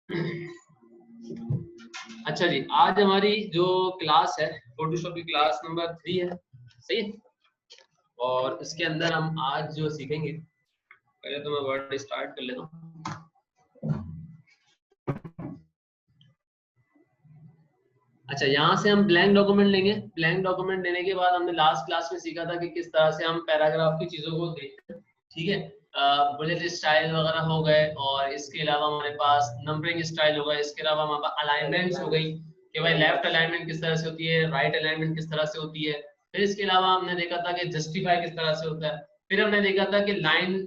अच्छा जी, आज हमारी जो क्लास है फोटोशॉप की क्लास नंबर 3 है, सही है। और इसके अंदर हम आज जो सीखेंगे, पहले तो मैं वर्ड स्टार्ट कर लेता हूँ। अच्छा, यहाँ से हम ब्लैंक डॉक्यूमेंट लेंगे। ब्लैंक डॉक्यूमेंट लेने के बाद हमने लास्ट क्लास में सीखा था कि किस तरह से हम पैराग्राफ की चीजों को देखते हैं, ठीक है। बुलेट स्टाइल वगैरह हो गए, और इसके अलावा हमारे पास नंबरिंग स्टाइल हो गया, इसके अलावा हमारे पास अलाइनमेंट्स हो गई कि भाई लेफ्ट अलाइनमेंट किस तरह से होती है, राइट अलाइनमेंट किस तरह से होती है। फिर इसके अलावा हमने देखा था कि जस्टिफाई किस तरह से होता है। फिर हमने देखा था कि लाइन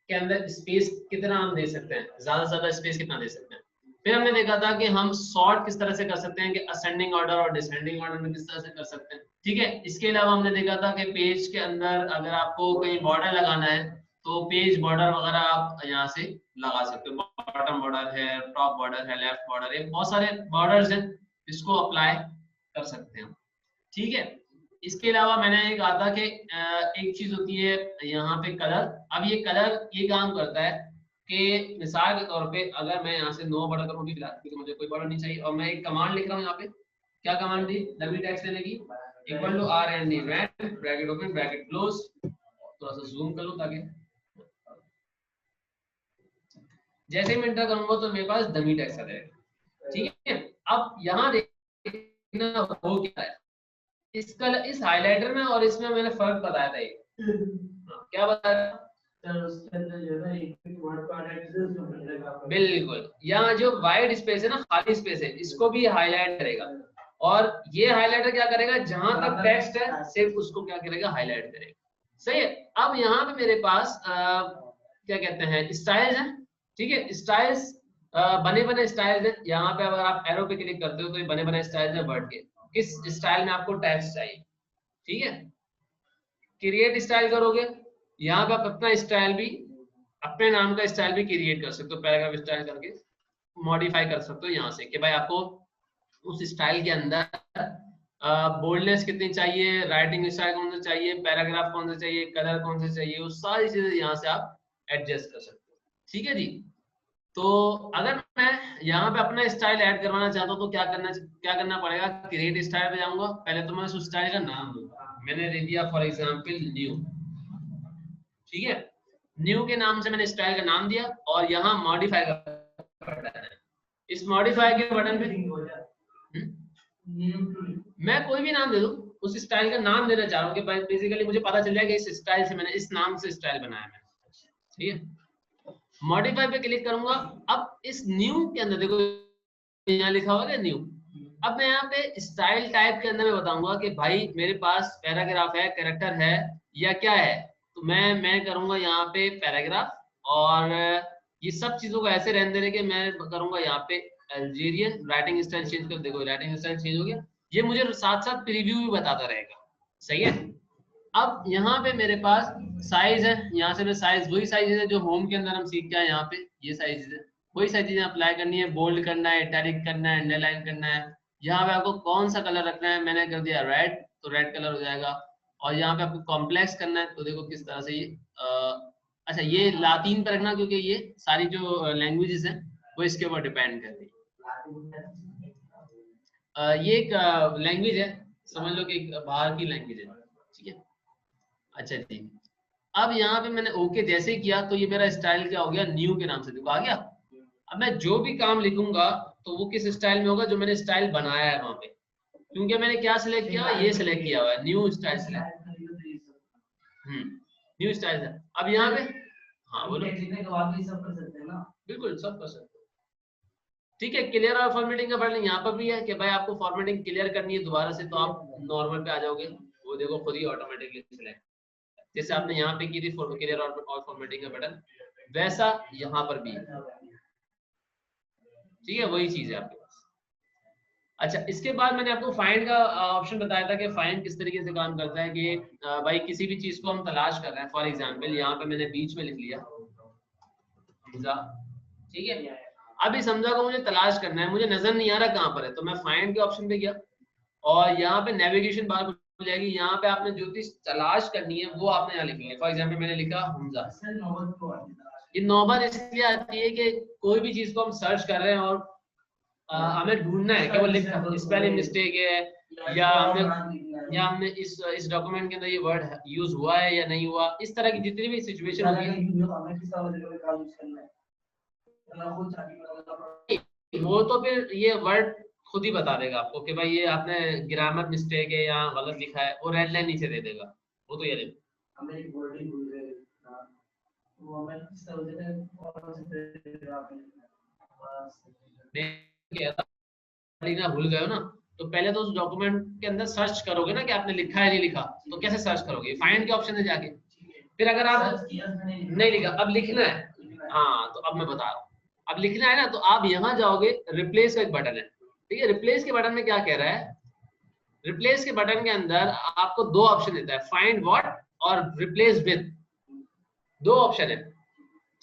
के अंदर स्पेस कितना हम दे सकते हैं, ज्यादा से ज्यादा स्पेस कितना दे सकते हैं। फिर हमने देखा था कि हम सॉर्ट किस तरह से कर सकते हैं, कि असेंडिंग ऑर्डर और डिसेंडिंग ऑर्डर में किस तरह से कर सकते हैं, ठीक है। इसके अलावा हमने देखा था कि पेज के अंदर अगर आपको कहीं बॉर्डर लगाना है तो पेज बॉर्डर वगैरह आप यहाँ से लगा सकते हो। बॉटम बॉर्डर है, टॉप बॉर्डर है, लेफ्ट बॉर्डर है, बहुत सारे बॉर्डर्स हैं, इसको अप्लाई कर सकते हैं, ठीक है। इसके अलावा मैंने ये कहा था कि एक चीज होती है यहाँ पे कलर। अब ये कलर ये काम करता है कि मिसाल के तौर पे अगर मैं यहाँ से नो बड़ा करूँ फिलहाल, क्योंकि मुझे कोई बड़ा नहीं चाहिए, और मैं एक कमांड लिख रहा हूँ यहाँ पे। क्या कमांड दी? डब्ल्यू टेक्स्ट लेने की, equal to R N D, rand bracket open bracket close. थोड़ा सा जूम कर लूँ ताकि जैसे ही मैं इंटर करूंगा तो मेरे पास डमी टेक्स्ट आ जाएगा, ठीक है। अब यहाँ देखना हो क्या है, इस हाइलाइटर में और इसमें मैंने फर्क बताया था। क्या बताया? बिल्कुल, यहाँ जो वाइड स्पेस है ना, खाली स्पेस है, इसको भी हाईलाइट करेगा। और ये हाइलाइटर क्या करेगा, जहां तक टेक्स्ट है सिर्फ उसको क्या करेगा, हाईलाइट करेगा, सही है। अब यहाँ पे मेरे पास क्या कहते हैं, स्टाइल्स है, ठीक है। स्टाइल्स बने बने स्टाइल्स है। यहाँ पे अगर आप एरो पे क्लिक करते हो तो ये बने बने स्टाइल्स है वर्ड के। किस स्टाइल में आपको टेक्स्ट चाहिए, ठीक है। क्रिएट स्टाइल करोगे, यहाँ पे आप अपना स्टाइल भी, अपने नाम का स्टाइल भी क्रिएट कर सकते हो, पैराग्राफ स्टाइल करके मॉडिफाई कर सकते हो यहाँ से, कि भाई आपको उस स्टाइल के अंदर बोल्डनेस कितनी चाहिए, राइटिंग स्टाइल कौन सा चाहिए, पैराग्राफ कौन सा चाहिए, कलर कौन सा चाहिए, वो सारी चीजें यहाँ से आप एडजस्ट कर सकते हो, ठीक है जी। तो अगर मैं यहाँ पे अपना स्टाइल ऐड करवाना चाहता हूँ तो क्या करना पड़ेगा, क्रिएट स्टाइल पे जाऊंगा। पहले तो मैं उस स्टाइल का नाम दूंगा, मैंने दे दिया फॉर एग्जांपल न्यू, ठीक है। न्यू के नाम से मैंने स्टाइल का नाम दिया, और यहाँ मॉडिफाई का बटन है। इस मॉडिफाई के बटन पे मैं कोई भी नाम दे दूं, उस स्टाइल का नाम देना चाह रहा हूँ कि बेसिकली मुझे पता चल जाए कि इस स्टाइल से मैंने, इस नाम से स्टाइल बनाया मैंने, ठीक है। मॉडिफाई पे क्लिक करूंगा। अब इस न्यू के अंदर देखो, यहाँ लिखा हुआ है न्यू। अब मैं यहाँ पे स्टाइल टाइप के अंदर मैं बताऊंगा कि भाई मेरे पास पैराग्राफ है, कैरेक्टर है, या क्या है। तो मैं करूंगा यहाँ पे पैराग्राफ, और ये सब चीजों को ऐसे रहने देने के मैं करूंगा यहाँ पे अल्जीरियन। राइटिंग स्टाइल चेंज कर, देखो राइटिंग स्टाइल चेंज हो गया। ये मुझे साथ साथ प्रीव्यू भी बताता रहेगा, सही है। अब यहाँ पे मेरे पास साइज है, यहाँ से मैं साइज, वही साइज है जो होम के अंदर हम सीख के आए, यहाँ पे ये साइज है, वही सारी चीजें अप्लाई करनी है। बोल्ड करना है, इटैलिक करना है, अंडरलाइन करना है। यहाँ पे आपको कौन सा कलर रखना है, मैंने कर दिया रेड, तो रेड कलर हो जाएगा। और यहाँ पे आपको कॉम्प्लेक्स करना है, तो देखो किस तरह से ये अच्छा, ये लातीन पर रखना, क्योंकि ये सारी जो लैंग्वेजेस हैं वो इसके ऊपर डिपेंड कर रही है। ये एक लैंग्वेज है, समझ लो कि एक बाहर की लैंग्वेज है, ठीक है। अच्छा जी, अब यहाँ पे मैंने ओके जैसे ही किया तो ये मेरा स्टाइल क्या हो गया, न्यू के नाम से, देखो आ गया। अब मैं जो भी काम लिखूंगा तो वो किस स्टाइल में होगा, जो मैंने स्टाइल बनाया है वहां पे, क्योंकि मैंने क्या सिलेक्ट किया, ये सिलेक्ट किया हुआ है, new style select. New style है। अब यहाँ पे हाँ बोलो, बिल्कुल सब कर सकते हो, ठीक है। क्लियर और फॉर्मेटिंग का बटन यहाँ पर भी है कि भाई आपको फॉर्मेटिंग क्लियर करनी है दोबारा से, तो आप नॉर्मल पे आ जाओगे, वो देखो खुद ही ऑटोमेटिकली सिलेक्ट, जैसे आपने यहाँ पे की थी क्लियर और फॉर्मेटिंग का बटन, वैसा यहाँ पर भी है, ठीक है, वही चीज है आपके पास। अच्छा, इसके बाद मैंने आपको फाइंड का ऑप्शन बताया था कि फाइंड किस तरीके से काम करता है, कि भाई किसी भी चीज को हम तलाश कर रहे हैं। फॉर एग्जांपल यहाँ पे मैंने बीच में लिख लिया हमजा, ठीक है। अब इस हमजा को मुझे तलाश करना है, मुझे नजर नहीं आ रहा कहाँ पर है, तो मैं फाइंड के ऑप्शन पे गया, और यहाँ पे नेविगेशन बार हो जाएगी। यहाँ पे आपने जो चीज तलाश करनी है वो आपने यहाँ लिखनी है। फॉर एग्जांपल मैंने लिखा हमजा, ये नौबत इसलिए आती है कि कोई भी चीज को हम सर्च कर रहे हैं और हमें ढूंढना है कि वो स्पेलिंग मिस्टेक है या हमने इस डॉक्यूमेंट के अंदर ये वर्ड यूज हुआ है या नहीं हुआ। इस तरह की जितनी भी सिचुएशन होगी वो तो फिर ये वर्ड खुद ही बता देगा आपको कि भाई ये आपने ग्रामर मिस्टेक है या गलत लिखा है, वो रेड लाइन नीचे दे देगा। वो तो ये देखो लिखना भूल गए हो ना, तो पहले तो उस डॉक्यूमेंट के अंदर सर्च करोगे ना कि आपने लिखा है नहीं लिखा। तो कैसे सर्च करोगे? फाइंड के ऑप्शन में जाके। फिर अगर आप नहीं लिखा, अब लिखना है, हाँ तो अब मैं बता रहा हूँ, अब लिखना है ना तो आप यहाँ जाओगे, रिप्लेस का एक बटन है, ठीक है। रिप्लेस के बटन में क्या कह रहा है? रिप्लेस के बटन के अंदर आपको दो ऑप्शन देता है, फाइंड व्हाट और रिप्लेस विद, दो ऑप्शन है,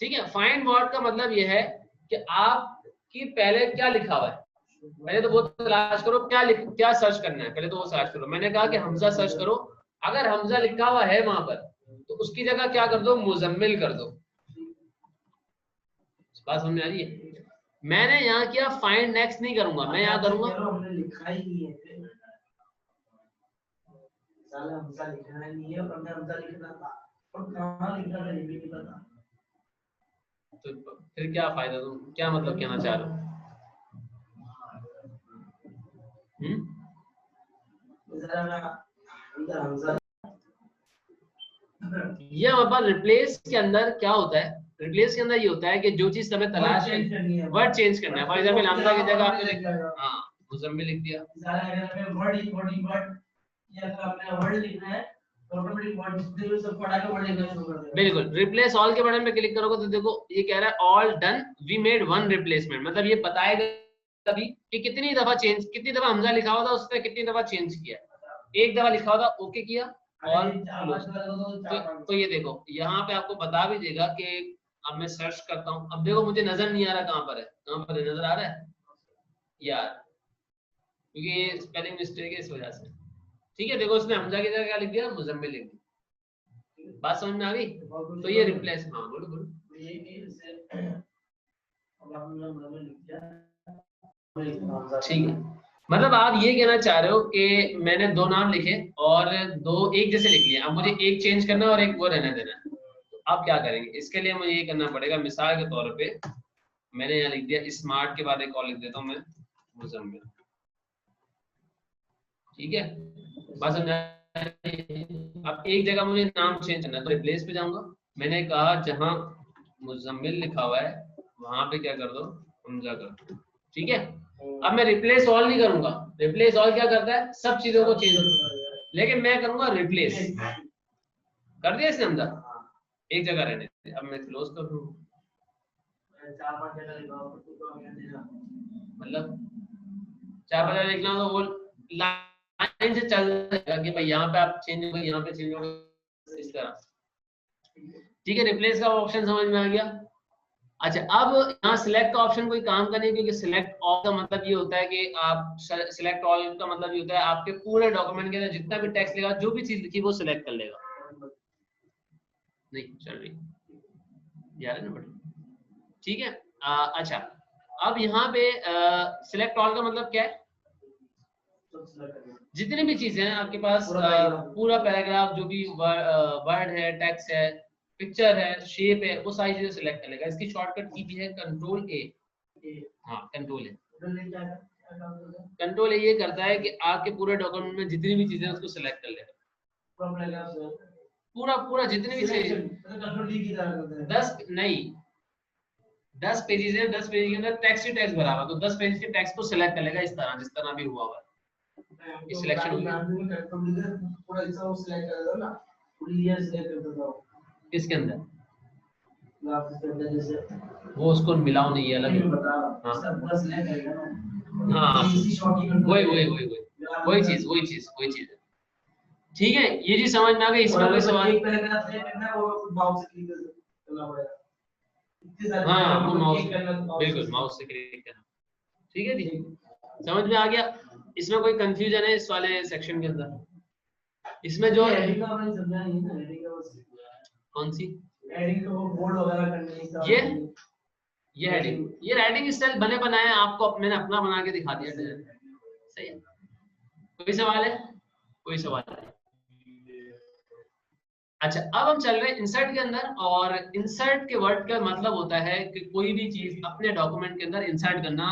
ठीक है। फाइंड व्हाट का मतलब यह है कि आपकी पहले क्या लिखा हुआ है, पहले तो वो तलाश करो क्या सर्च करना है, पहले तो वो सर्च करो। मैंने कहा कि हमजा सर्च करो, अगर हमजा लिखा हुआ है वहां पर तो उसकी जगह क्या कर दो, मुजम्मिल कर दो। बात समझ में आ रही है? मैंने यहाँ किया फाइंड नेक्स्ट नहीं करूंगा, मैं यहाँ करूंगा हमने लिखा ही नहीं है, साला हमजा लिखना नहीं है और हमने हमजा लिखना था और कहां लिखना था ये भी नहीं पता, तो फिर क्या फायदा? तुम क्या मतलब कहना चाह रहे हो? ये हमारे पास रिप्लेस के अंदर क्या होता है? रिप्लेस के अंदर ये होता है कि जो चीज हमें तलाश करनी है, वर्ड चेंज करना है। फॉर एग्जांपल हमजा की जगह आपने हाँ मुजम्मिल लिख दिया, बिल्कुल। रिप्लेस ऑल के बटन पे क्लिक करोगे तो देखो ये कह रहा है all done, we made one replacement. मतलब ये बताएगा तभी कि कितनी दफा हमजा लिखा हुआ था उसने कितनी दफा चेंज किया। एक दफा लिखा हुआ था, ओके किया और तो ये देखो यहाँ पे आपको बता भी देगा कि अब मैं सर्च करता हूँ, अब देखो मुझे नजर नहीं आ रहा कहाँ पर है, कहाँ पर है, नजर आ रहा है यार, क्योंकि ये स्पेलिंग मिस्टेक है इस वजह से, ठीक है। देखो उसने हमजा की जगह क्या लिख दिया, मुजम्मिल लिख दिया। बात समझ में आ गई? तो ये रिप्लेस, हाँ बोलो बोलो, ठीक है। मतलब आप ये कहना चाह रहे हो कि मैंने दो नाम लिखे और दो एक जैसे लिख लिए, अब मुझे एक चेंज करना और एक वो रहने देना है, तो आप क्या करेंगे? इसके लिए मुझे ये करना पड़ेगा, मिसाल के तौर पे मैंने यहाँ लिख दिया स्मार्ट के बाद एक और लिख देता हूँ मैं मुजम्मिल, ठीक है। बस अब एक जगह मुझे नाम चेंज करना है तो रिप्लेस पे जाऊंगा, मैंने कहा जहां मुजम्मिल लिखा हुआ है वहां पे क्या कर दो, हमजा कर दो, ठीक है। अब मैं रिप्लेस ऑल नहीं करूंगा, रिप्लेस ऑल क्या करता है, सब चीजों को चेंज, लेकिन मैं करूंगा रिप्लेस, कर दिया इसने हमजा, एक जगह रहने दे। अब मैं क्लोज कर दूं, मतलब 4-5 लिखना तो वो लाइन से चल जाएगा कि भाई यहाँ पे आप चेंज हो गए, यहाँ पे चेंज हो गए, इस तरह, ठीक है। रिप्लेस का ऑप्शन समझ में आ गया। अच्छा अब यहाँ सिलेक्ट का ऑप्शन कोई काम का नहीं, क्योंकि सिलेक्ट ऑल का मतलब ये होता है कि आप सिलेक्ट ऑल का मतलब ये होता है आपके पूरे डॉक्यूमेंट के अंदर जितना भी टेक्स्ट लेगा, जो भी चीज लिखी वो सिलेक्ट कर लेगा। नहीं चल रही यार ना, ठीक है। अच्छा अब यहाँ पे सिलेक्ट ऑल का मतलब क्या है, जितनी भी चीजें हैं आपके पास, पूरा पैराग्राफ जो भी वर्ड है, टेक्स्ट है, पिक्चर है, शेप है, वो सारी चीजें सिलेक्ट कर लेगा। इसकी शॉर्टकट की भी है कंट्रोल ए, हाँ कंट्रोल ए। कंट्रोल ए ये करता है कि आपके पूरे डॉक्यूमेंट में जितनी भी चीजें उसको सिलेक्ट कर लेगा, पूरा पूरा जितनी भी चीजें, 10 पेजेस है, 10 पेज के अंदर टेक्स्ट ही टेक्स्ट भरा हुआ, तो 10 पेज के टेक्स्ट को सिलेक्ट कर लेगा इस तरह, जिस तरह भी हुआ हुआ है। सिलेक्शन हो गया पूरा हिस्सा वो सिलेक्ट कर देता ना, पूरी ये सिलेक्ट कर देता हूं इसके अंदर, वो उसको मिलाओ नहीं, ये अलग है। हां सब बस सिलेक्ट करेगा ना, हां वही चीज, ठीक है। ये चीज समझ में आ गई? इसमें कोई सवाल? एक पैराग्राफ से करना वो माउस से क्लिक करना पड़ेगा, हां वो माउस, बिल्कुल माउस से क्लिक करना, ठीक है जी, समझ में आ गया। इसमें कोई कंफ्यूजन है इस वाले सेक्शन के अंदर? इसमें जो हेडिंग का मैंने समझा नहीं है ना, हेडिंग का कौन सी हेडिंग तो बोल्ड वगैरह करने का ये हेडिंग, ये राइटिंग स्टाइल बने बनाए आपको मैंने अपना बना के दिखा दिया डिजाइन। सही है, कोई सवाल है? कोई सवाल नहीं। अच्छा, अब हम चल रहे हैं इंसर्ट के अंदर, और इंसर्ट के वर्ड का मतलब होता है कि कोई भी चीज अपने डॉक्यूमेंट के अंदर इंसर्ट करना,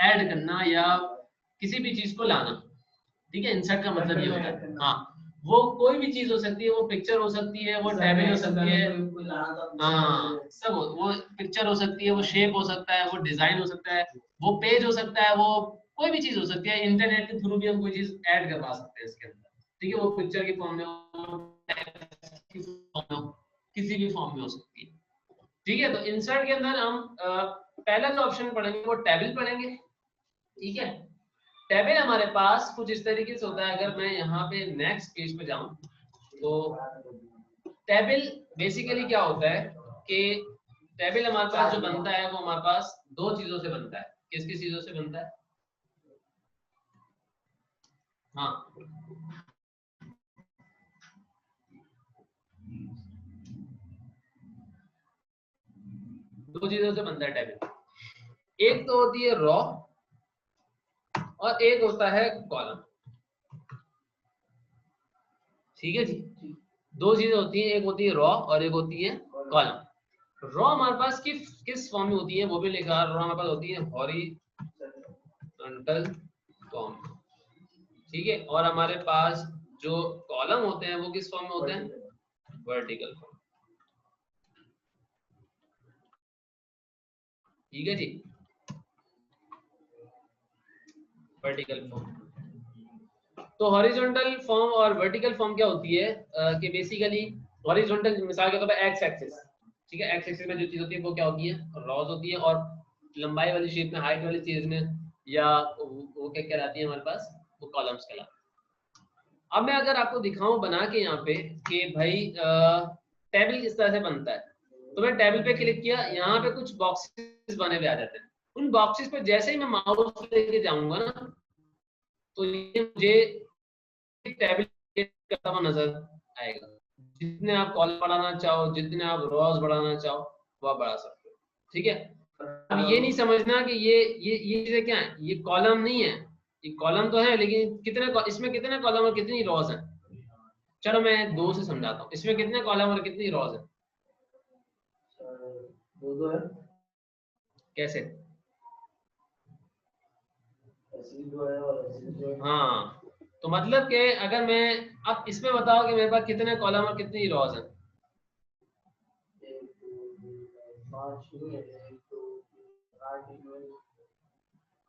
ऐड करना या किसी भी चीज को लाना। ठीक है, इंसर्ट का मतलब ये होता है। हाँ, वो कोई भी चीज हो सकती है, वो पिक्चर हो सकती है, वो टेबल हो सकती है, हाँ सब वो पिक्चर हो सकती है, वो शेप हो सकता है, वो डिजाइन हो सकता है, वो पेज हो सकता है, वो कोई भी चीज हो सकती है। इंटरनेट के थ्रू भी हम कोई चीज ऐड करवा सकते हैं इसके अंदर। ठीक है, वो पिक्चर की फॉर्म में हो, टेक्स्ट की फॉर्म में हो, किसी भी फॉर्म में हो सकती है। ठीक है, तो इंसर्ट के अंदर हम पहला जो ऑप्शन पढ़ेंगे वो टेबल पढ़ेंगे। ठीक है, टेबल हमारे पास कुछ इस तरीके से होता है। अगर मैं यहाँ पे नेक्स्ट पेज पे जाऊं तो टेबल बेसिकली क्या होता है कि टेबल हमारे पास जो बनता है वो हमारे पास दो चीजों से बनता है। किस किस चीजों से बनता है? हाँ, दो चीजों से बनता है टेबल। एक तो होती है रॉ और एक होता है कॉलम। ठीक है जी, दो चीजें होती हैं, एक होती है रॉ और एक होती है कॉलम। रॉ हमारे पास किस फॉर्म में होती है वो भी लिखा। रॉ हमारे पास होती है हॉरिजॉन्टल फॉर्म। ठीक है, और हमारे पास जो कॉलम होते हैं वो किस फॉर्म में होते हैं? Vertical form. ठीक है जी, वर्टिकल फॉर्म। तो हॉरिजॉन्टल फॉर्म और वर्टिकल फॉर्म क्या होती है कि बेसिकली हॉरिजॉन्टल मिसाल के तौर पर एक्स एक्सिस। ठीक है, एक्स एक्सिस में जो चीज होती है वो क्या होती है? रॉज होती है, और लंबाई वाली शेप में, हाइट वाली चीज में, या वो क्या कहलाती है हमारे पास? वो कॉलम्स कहलाती है। अब मैं अगर आपको दिखाऊं बना के यहाँ पे कि भाई टेबल किस तरह से बनता है, तो मैं टेबल पे क्लिक किया, यहाँ पे कुछ बॉक्सेस बने हुए आ जाते हैं। उन बॉक्सेस पे जैसे ही मैं माउस लेके जाऊंगा ना, तो ये मुझे टेबल करता हुआ नजर आएगा। जितने आप कॉलम बढ़ाना चाहो, जितने आप रोज बढ़ाना चाहो, वो आप बढ़ा सकते हो। ठीक है, अब ये नहीं समझना कि ये चीजें क्या है, ये कॉलम नहीं है। ये कॉलम तो है, लेकिन इसमें कितने कॉलम और कितनी रोज हैं? चलो मैं दो से समझाता हूँ, इसमें कितने कॉलम और कितनी रोज हैं? दो है। कैसे? दो है और दो है। हाँ, तो मतलब कि अगर मैं अब इसमें बताओ कि मेरे पास कितने कॉलम और कितनी रोज हैं?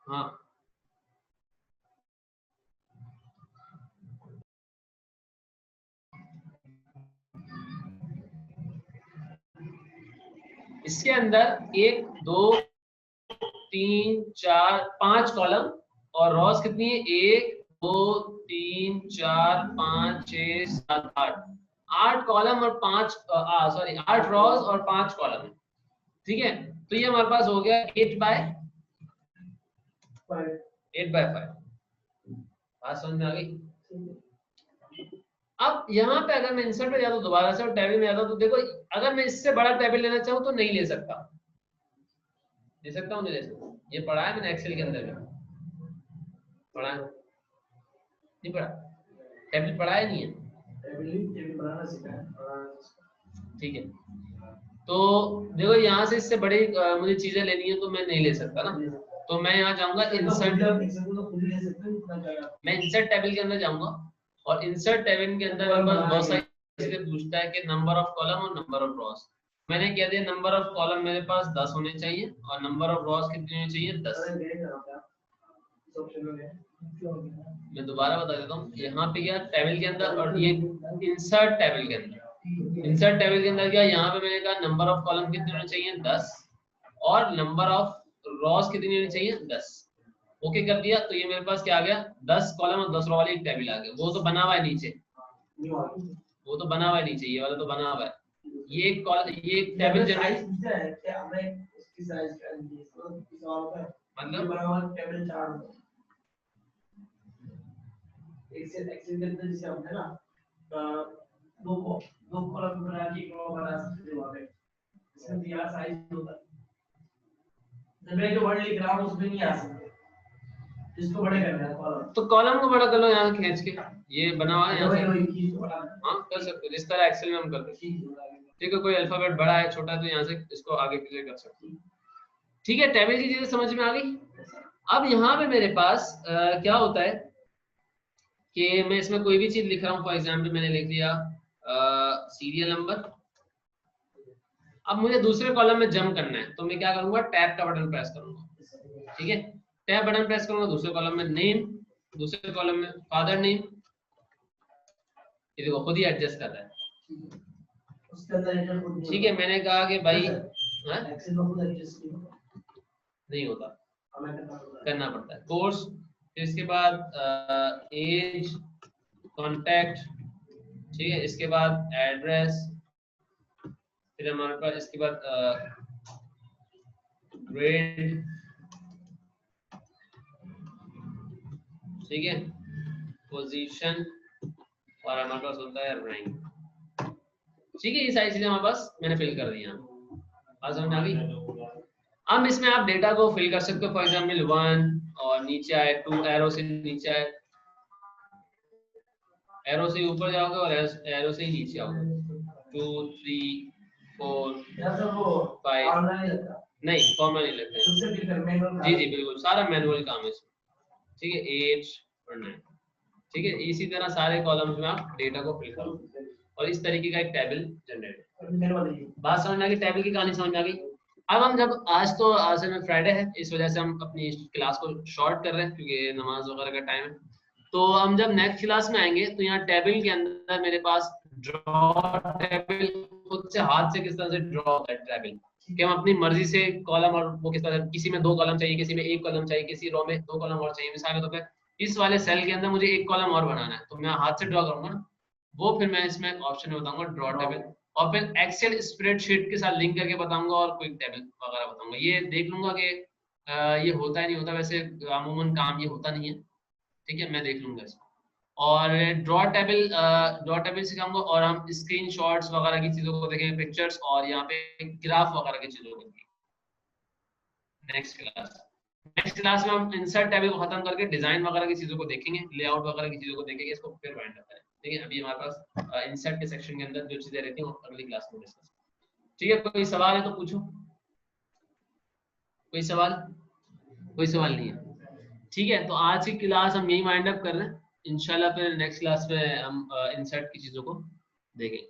हाँ, इसके अंदर एक, दो, तीन, चार, पांच कॉलम, और रोज कितनी है? एक, दो, तीन, चार, पाँच, छह, सात, आठ। आठ कॉलम और पांच, सॉरी, आठ रोज और पांच कॉलम। ठीक है, तो ये हमारे पास हो गया 8 बाय 5। बात समझ में आ गई? अब यहाँ पे अगर मैं इंसर्ट पे जाता हूँ दोबारा से और टेबल में जाता हूँ, तो देखो अगर मैं इससे बड़ा टेबल लेना चाहूँ तो नहीं ले सकता। ले सकता हूँ, नहीं ले सकता? ये पढ़ा है मैंने एक्सेल के अंदर में, पढ़ा है? नहीं पढ़ा? टेबल पढ़ा है? नहीं है? ठीक है, तो देखो यहाँ से इससे बड़ी मुझे चीजें लेनी है तो मैं नहीं ले सकता ना। तो मैं यहाँ जाऊंगा इंसर्ट, मैं इंसर्ट टेबल के अंदर जाऊंगा, और इंसर्ट टेबल के अंदर मेरे पास बहुत सारी चीजें पूछता है कि नंबर ऑफ कॉलम और नंबर ऑफ रॉस। मैंने कह दिया नंबर ऑफ कॉलम मेरे पास 10 होने चाहिए और नंबर ऑफ रॉस कितने होने चाहिए? 10। मैं दोबारा बता देता हूँ, यहाँ पे क्या टेबल के अंदर, और ये इंसर्ट टेबल के अंदर, इंसर्ट टेबल के अंदर क्या, यहाँ पे मैंने कहा नंबर ऑफ कॉलम कितने होने चाहिए? 10, और नंबर ऑफ रॉस कितनी होनी चाहिए? 10। ओके कर दिया, तो ये मेरे पास क्या आ गया? 10 कॉलम और 10 रो वाली एक टेबल आ गया। वो तो बना हुआ है नीचे, वो तो बना हुआ है नीचे, ये वाला तो बना हुआ है। ये एक टेबल जनरेट, मतलब टेबल चार्ट एक्सेल के अंदर जैसे हमने ना दो कॉलम बना के एक रो बना सकते हो वहाँ पे। इसमें दिया साइज होता है। जब मैं जो वर्ड लिख रहा हूँ उसमें नहीं आ सकते, इसको बड़े करना है कॉलम। तो कॉलम को बड़ा कर लो यहाँ खींच के, ये बना हुआ है यहाँ से। वही बड़ा हाँ कर सकते हो, जिस तरह एक्सेल में हम करते हैं। ठीक है, कोई अल्फाबेट बड़ा है छोटा है तो यहाँ से इसको आगे पीछे कर सकते हैं। ठीक है, टेबल की चीजें समझ में आ गई। अब यहाँ पे मेरे पास क्या होता है कि मैं इसमें कोई भी चीज लिख रहा हूँ। फॉर एग्जाम्पल मैंने लिख लिया सीरियल नंबर। अब मुझे दूसरे कॉलम में जंप करना है तो मैं क्या करूंगा, टैब का बटन प्रेस करूंगा। ठीक है, टैब बटन प्रेस करूंगा, दूसरे कॉलम में नेम, दूसरे कॉलम में फादर नेम, ये देखो खुद ही एडजस्ट करता है। उसके अंदर ठीक है, मैंने कहा कि भाई एक्सेल में खुद एडजस्ट नहीं होता, करना करना पड़ता है कोर्स। फिर इसके बाद एज, कॉन्टैक्ट, ठीक है, इसके बाद एड्रेस, फिर हमारे पास इसके बाद ग्रेड, ठीक है, पोजीशन, और हमारे पास होता है रैंक। ठीक है, ये सारी चीजें हमारे पास मैंने फिल कर दी। बात समझ में आ गई। अब इसमें आप डेटा को फिल कर सकते हो। फॉर एग्जाम्पल 1 और नीचे आए 2, एरो से नीचे आए, एरो से ऊपर जाओगे और एरो से ही नीचे आओगे। 2 3 4 5 नहीं, फॉर्मूला नहीं लगता है। जी जी बिल्कुल, सारा मैनुअल काम है इसमें। ठीक है, 8 और 9। ठीक है, इसी तरह सारे कॉलम्स में आप डेटा को फिल करो और इस तरीके का एक टेबल जनरेट। बात समझ में आ गई, टेबल की कहानी समझ में आ गई। अब हम जब आज से फ्राइडे है, इस वजह से हम अपनी क्लास को शॉर्ट कर रहे हैं क्योंकि नमाज वगैरह का टाइम है। तो हम जब नेक्स्ट क्लास में आएंगे तो यहाँ टेबल के अंदर मेरे पास ड्रॉ टेबल, खुद से हाथ से किस तरह से ड्रॉ होता है टेबल, कि हम अपनी मर्जी से कॉलम, और वो किस तरह, किसी में 2 कॉलम चाहिए, किसी में 1 कॉलम चाहिए, किसी रो में 2 कॉलम और चाहिए। मिसाल के तौर पे इस वाले सेल के अंदर मुझे 1 कॉलम और बनाना है तो मैं हाथ से ड्रॉ करूंगा ना, वो फिर मैं इसमें ऑप्शन में बताऊंगा ड्रॉ टेबल, और फिर एक्सेल स्प्रेडशीट के साथ लिंक करके बताऊंगा और क्विक टेबल वगैरह बताऊंगा। ये देख लूंगा कि ये होता है नहीं होता, वैसे अमूमन काम ये होता नहीं है। ठीक है, मैं देख लूंगा इसको। और ड्रॉ टेबल सिखाऊंगा, और हम स्क्रीनशॉट्स वगैरह की चीजों को देखेंगे, पिक्चर्स, और यहाँ पे ग्राफ वगैरह की चीजों को देखेंगे नेक्स्ट क्लास में हम इंसर्ट टेबल को खत्म करके डिजाइन वगैरह की चीजों को देखेंगे, लेआउट वगैरह की चीजों को देखेंगे, इसको फिर वाइंड अप करें। ठीक है, अभी हमारे पास इंसर्ट के सेक्शन के अंदर जो चीजें रहती हैं अगली क्लास में डिस्कस। ठीक है, कोई सवाल है तो पूछो। कोई सवाल नहीं है। ठीक है, तो आज की क्लास हम यही वाइंड अप कर रहे हैं। इंशाल्लाह फिर नेक्स्ट क्लास में हम इंसर्ट की चीजों को देखेंगे।